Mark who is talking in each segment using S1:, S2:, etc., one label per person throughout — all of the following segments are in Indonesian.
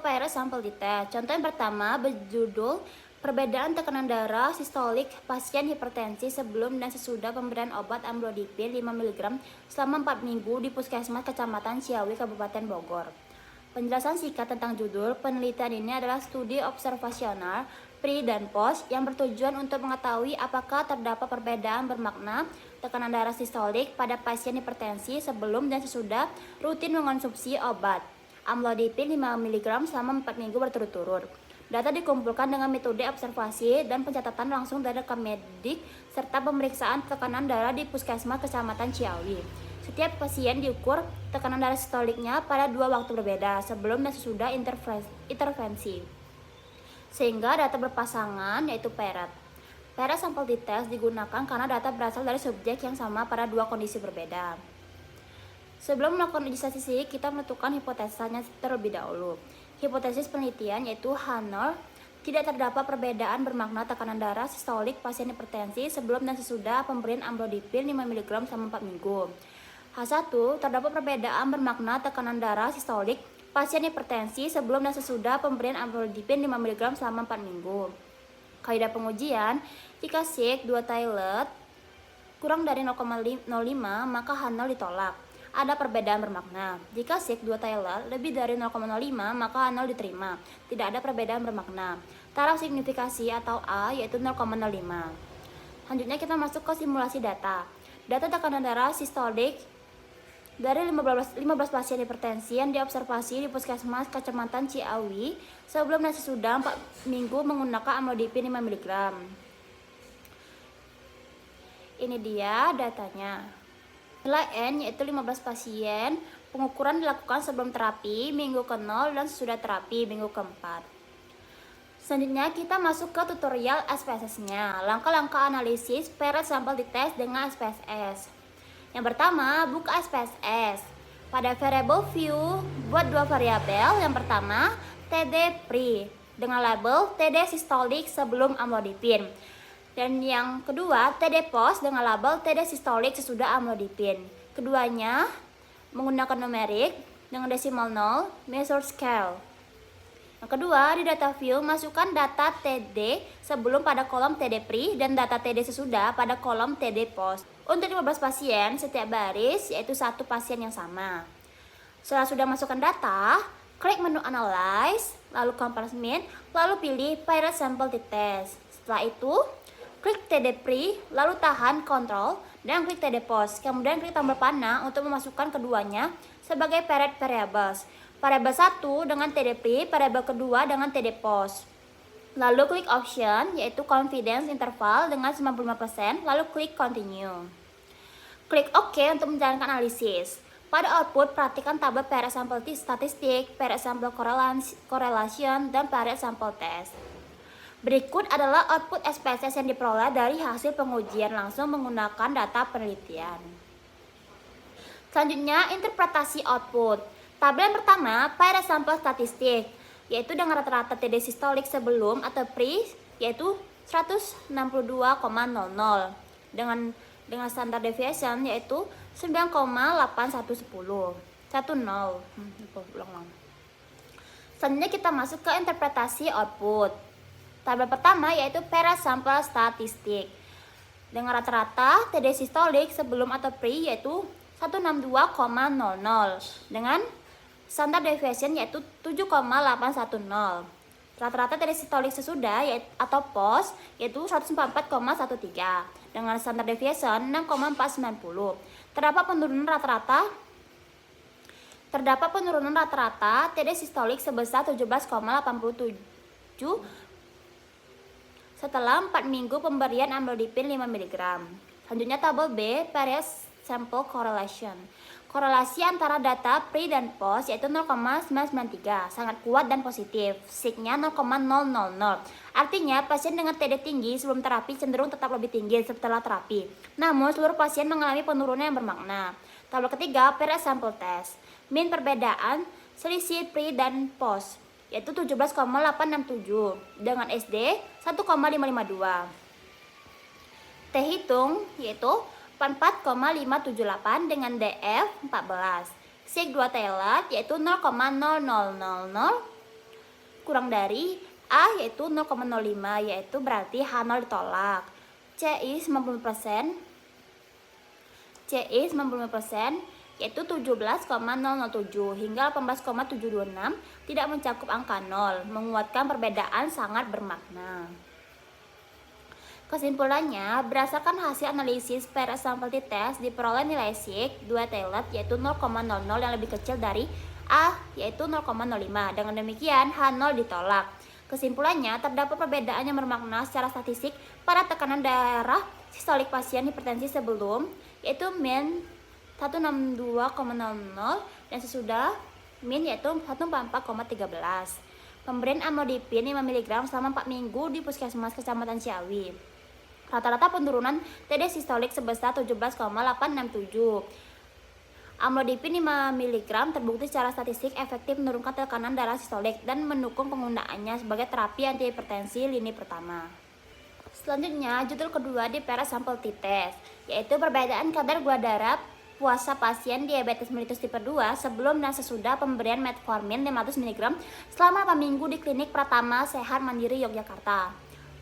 S1: Paired Sample Test. Contoh yang pertama berjudul perbedaan tekanan darah sistolik pasien hipertensi sebelum dan sesudah pemberian obat amlodipin 5 mg selama 4 minggu di Puskesmas Kecamatan Ciawi, Kabupaten Bogor. Penjelasan singkat tentang judul penelitian ini adalah studi observasional pre dan post yang bertujuan untuk mengetahui apakah terdapat perbedaan bermakna tekanan darah sistolik pada pasien hipertensi sebelum dan sesudah rutin mengonsumsi obat amlodipin 5 mg selama 4 minggu berturut-turut. Data dikumpulkan dengan metode observasi dan pencatatan langsung dari rekam medik serta pemeriksaan tekanan darah di Puskesmas Kecamatan Ciawi. Setiap pasien diukur tekanan darah sistoliknya pada 2 waktu berbeda, sebelum dan sesudah intervensi. Sehingga data berpasangan yaitu paired. Paired sample test digunakan karena data berasal dari subjek yang sama pada 2 kondisi berbeda. Sebelum melakukan uji statistik, kita menentukan hipotesisnya terlebih dahulu. Hipotesis penelitian yaitu H0, tidak terdapat perbedaan bermakna tekanan darah sistolik pasien hipertensi sebelum dan sesudah pemberian amlodipin 5 mg selama 4 minggu. H1, terdapat perbedaan bermakna tekanan darah sistolik pasien hipertensi sebelum dan sesudah pemberian amlodipin 5 mg selama 4 minggu. Kaidah pengujian, jika sig 2 Taylor kurang dari 0,05 maka H0 ditolak. Ada perbedaan bermakna. Jika sig 2 Taylor lebih dari 0,05 maka H0 diterima. Tidak ada perbedaan bermakna. Taraf signifikasi atau A yaitu 0,05. Selanjutnya kita masuk ke simulasi data. Data tekanan darah sistolik dari 15 pasien hipertensi yang diobservasi di Puskesmas Kecamatan Ciawi sebelum dan sesudah 4 minggu menggunakan amlodipin 5 mg. Ini dia datanya. Nilai N yaitu 15 pasien, pengukuran dilakukan sebelum terapi minggu ke-0 dan sesudah terapi minggu ke-4. Selanjutnya kita masuk ke tutorial SPSS-nya. Langkah-langkah analisis paired sample test dengan SPSS. Yang pertama, buka SPSS. Pada variable view, buat 2 variabel. Yang pertama, TD pre dengan label TD sistolik sebelum amlodipin. Dan yang kedua, TD post dengan label TD sistolik sesudah amlodipin. Keduanya menggunakan numerik dengan desimal 0, measure scale. Yang kedua, di data view, masukkan data TD sebelum pada kolom TD pre dan data TD sesudah pada kolom TD post. Untuk 15 pasien, setiap baris yaitu 1 pasien yang sama. Setelah sudah masukkan data, klik menu Analyze, lalu Comparison, lalu pilih Paired Sample Test. Setelah itu, klik TD pre, lalu tahan Ctrl dan klik TD post. Kemudian klik tombol panah untuk memasukkan keduanya sebagai paired variables. Variabel 1 dengan TD pre, variabel kedua dengan TD post. Lalu klik option yaitu confidence interval dengan 95%, lalu klik continue. Klik OK untuk menjalankan analisis. Pada output, perhatikan tabel paired sample statistik, paired sample correlation, dan paired sample test. Berikut adalah output SPSS yang diperoleh dari hasil pengujian langsung menggunakan data penelitian. Selanjutnya, interpretasi output. Tabel yang pertama, paired sample statistik, yaitu dengan rata-rata TD sistolik sebelum atau pre, yaitu 162,00 dengan standar deviation yaitu 9,8110. Selanjutnya kita masuk ke interpretasi output. Tabel pertama yaitu paired sample statistik dengan rata-rata TD sistolik sebelum atau pre yaitu 162,00 dengan standar deviation yaitu 7,810. Rata-rata TD sistolik sesudah atau post yaitu 144,13 dengan standar deviation 6,490. Terdapat penurunan rata-rata TD sistolik sebesar 17,87 setelah 4 minggu pemberian amlodipin 5 mg. Selanjutnya tabel B, paired sample correlation. Korelasi antara data pre dan post yaitu 0,993, sangat kuat dan positif. Signya 0,000. Artinya pasien dengan TD tinggi sebelum terapi cenderung tetap lebih tinggi setelah terapi. Namun seluruh pasien mengalami penurunan yang bermakna. Tabel ketiga, paired sample test. Mean perbedaan selisih pre dan post yaitu 17,867 dengan SD 1,552. T hitung yaitu 44,578 dengan DF 14. Sig 2 Taylor yaitu 0,0000 kurang dari A yaitu 0,05, yaitu berarti H0 ditolak. CI 90%, CI 90% yaitu 17,007 hingga 18,726 tidak mencakup angka 0, menguatkan perbedaan sangat bermakna. Kesimpulannya, berdasarkan hasil analisis per sampel t-test diperoleh nilai SIG 2 Taylor yaitu 0,00 yang lebih kecil dari A yaitu 0,05. Dengan demikian, H0 ditolak. Kesimpulannya, terdapat perbedaan yang bermakna secara statistik pada tekanan darah sistolik pasien hipertensi sebelum yaitu min 162,00 dan sesudah min yaitu 144,13. Pemberian amlodipin 5 mg selama 4 minggu di Puskesmas Kecamatan Ciawi. Rata-rata penurunan TD sistolik sebesar 17,867. Amlodipin 5 mg terbukti secara statistik efektif menurunkan tekanan darah sistolik dan mendukung penggunaannya sebagai terapi antihipertensi lini pertama. Selanjutnya, judul kedua di per sampel t-test, yaitu perbedaan kadar gula darah puasa pasien diabetes mellitus tipe 2 sebelum dan sesudah pemberian metformin 500 mg selama 8 minggu di Klinik Pratama Sehat Mandiri Yogyakarta.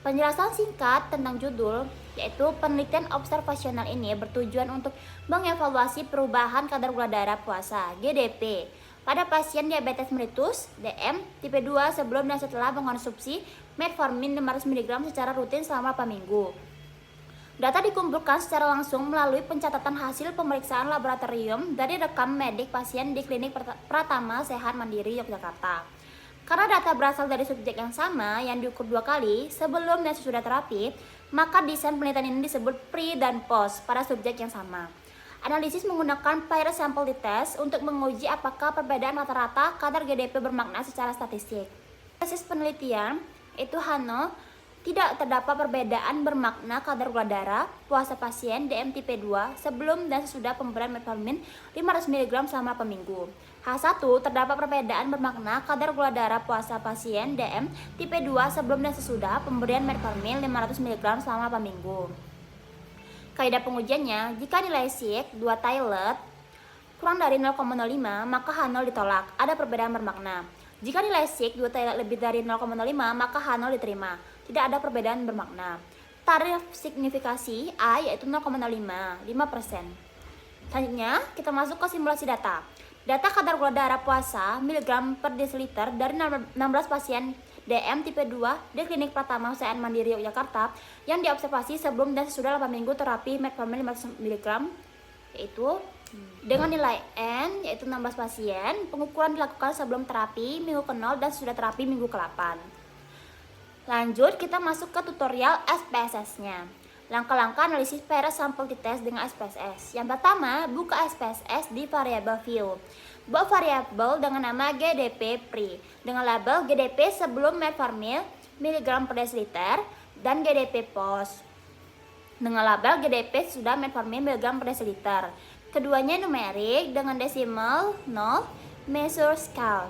S1: Penjelasan singkat tentang judul, yaitu penelitian observasional ini bertujuan untuk mengevaluasi perubahan kadar gula darah puasa GDP pada pasien diabetes mellitus DM tipe 2 sebelum dan setelah mengkonsumsi metformin 500 mg secara rutin selama 8 minggu. Data dikumpulkan secara langsung melalui pencatatan hasil pemeriksaan laboratorium dari rekam medik pasien di Klinik Pratama Sehat Mandiri Yogyakarta. Karena data berasal dari subjek yang sama yang diukur 2 kali sebelum dan sesudah terapi, maka desain penelitian ini disebut pre dan post pada subjek yang sama. Analisis menggunakan pair sample t-test untuk menguji apakah perbedaan rata-rata kadar GDP bermakna secara statistik. Hasil penelitian itu Hano tidak terdapat perbedaan bermakna kadar gula darah puasa pasien DM tipe 2 sebelum dan sesudah pemberian metformin 500 mg selama 8 minggu. H1 terdapat perbedaan bermakna kadar gula darah puasa pasien DM tipe 2 sebelum dan sesudah pemberian metformin 500 mg selama 8 minggu. Kaidah pengujiannya, jika nilai SIG 2 Taylor kurang dari 0,05 maka H0 ditolak, ada perbedaan bermakna. Jika nilai SIG 2 Taylor lebih dari 0,05 maka H0 diterima, tidak ada perbedaan bermakna. Tarif signifikasi A yaitu 0,05, 5%. Selanjutnya, kita masuk ke simulasi data. Data kadar gula darah puasa miligram per desiliter dari 16 pasien DM tipe 2 di Klinik Pratama Sehat Mandiri Yogyakarta yang diobservasi sebelum dan sesudah 8 minggu terapi metformin 500 mg yaitu dengan nilai N yaitu 16 pasien. Pengukuran dilakukan sebelum terapi minggu ke-0 dan sesudah terapi minggu ke-8. Lanjut, kita masuk ke tutorial SPSS-nya. Langkah-langkah analisis per sampel t-test dengan SPSS. Yang pertama, buka SPSS di variabel view. Buat variabel dengan nama GDP pre dengan label GDP sebelum metformin mg per desiliter dan GDP post dengan label GDP sudah metformin mg per desiliter. Keduanya numerik dengan desimal 0 measure scale.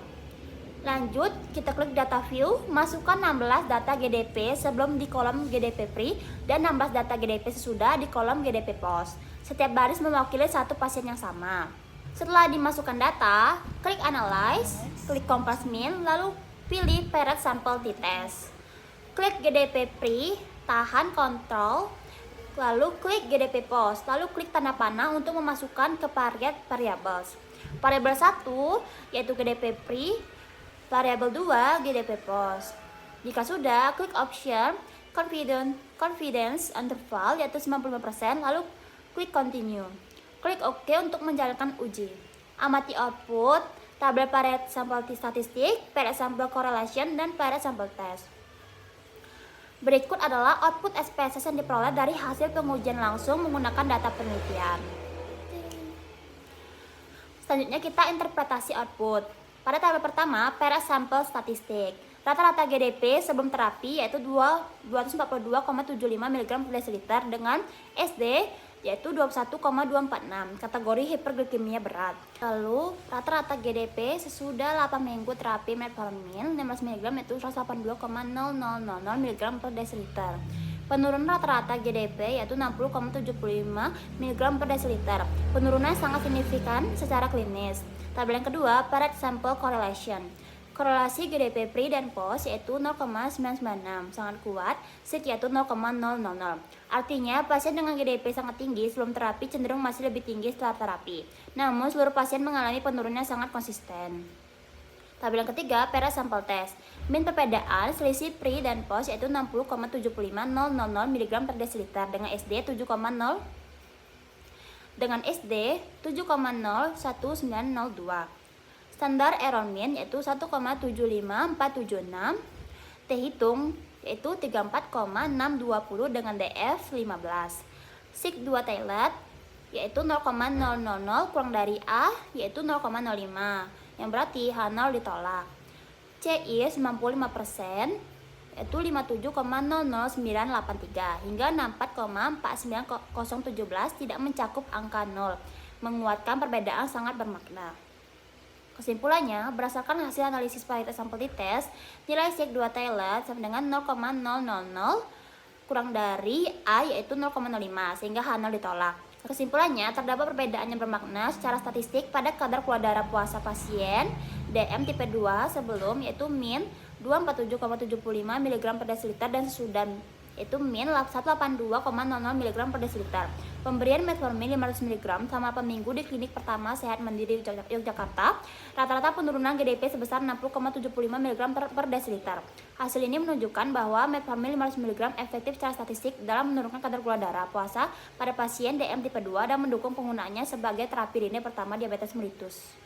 S1: Lanjut, kita klik data view, masukkan 16 data GDP sebelum di kolom GDP pre dan 16 data GDP sesudah di kolom GDP post. Setiap baris mewakili satu pasien yang sama. Setelah dimasukkan data, klik analyze, klik compress mean, lalu pilih paired sample t-test. Klik GDP pre, tahan kontrol, lalu klik GDP post, lalu klik tanda panah untuk memasukkan ke paret variables. Variabel 1 yaitu GDP pre, variabel 2 GDP post. Jika sudah, klik option confidence interval yaitu 95%, lalu klik continue. Klik OK untuk menjalankan uji. Amati output, tabel paret sampel statistik, paret sampel correlation, dan paret sampel test. Berikut adalah output SPSS yang diperoleh dari hasil pengujian langsung menggunakan data penelitian. Selanjutnya kita interpretasi output. Pada tabel pertama, per sampel statistik. Rata-rata GDP sebelum terapi yaitu 242,75 mg per desiliter dengan SD yaitu 21,246, kategori hiperglikemia berat. Lalu rata-rata GDP sesudah 8 minggu terapi metformin 15 mg yaitu 182,0000 mg per desiliter. Penurunan rata-rata GDP yaitu 60,75 mg per desiliter. Penurunan sangat signifikan secara klinis. Tabel yang kedua, paret sample correlation. Korelasi GDP pre dan post yaitu 0,996, sangat kuat, SIG yaitu 0,000. Artinya, pasien dengan GDP sangat tinggi sebelum terapi cenderung masih lebih tinggi setelah terapi. Namun, seluruh pasien mengalami penurunan sangat konsisten. Tabel yang ketiga, Pera sampel tes. Min perbedaan selisih pre dan post yaitu 60,75000 mg per desiliter dengan SD 7,0 dengan SD 7,01902. Standar error mean yaitu 1,75476. T hitung yaitu 34,620 dengan DF 15. SIG 2 Thailand yaitu 0,000 kurang dari A yaitu 0,05, yang berarti H0 ditolak. CI 95% yaitu 57,00983 hingga 64,49017 tidak mencakup angka 0, menguatkan perbedaan sangat bermakna. Kesimpulannya, berdasarkan hasil analisis varietas sampel di tes, nilai SIG 2 Thailand sama dengan 0,000 kurang dari A yaitu 0,05 sehingga H0 ditolak. Kesimpulannya, terdapat perbedaan yang bermakna secara statistik pada kadar gula darah puasa pasien DM tipe 2 sebelum yaitu min 247,75 mg per desiliter dan sesudah yaitu min 182,00 mg per desiliter. Pemberian metformin 500 mg selama 8 minggu di klinik pertama Sehat Mandiri Yogyakarta, rata-rata penurunan GDP sebesar 60,75 mg per desiliter. Hasil ini menunjukkan bahwa metformin 500 mg efektif secara statistik dalam menurunkan kadar gula darah puasa pada pasien DM tipe 2 dan mendukung penggunaannya sebagai terapi lini pertama diabetes mellitus.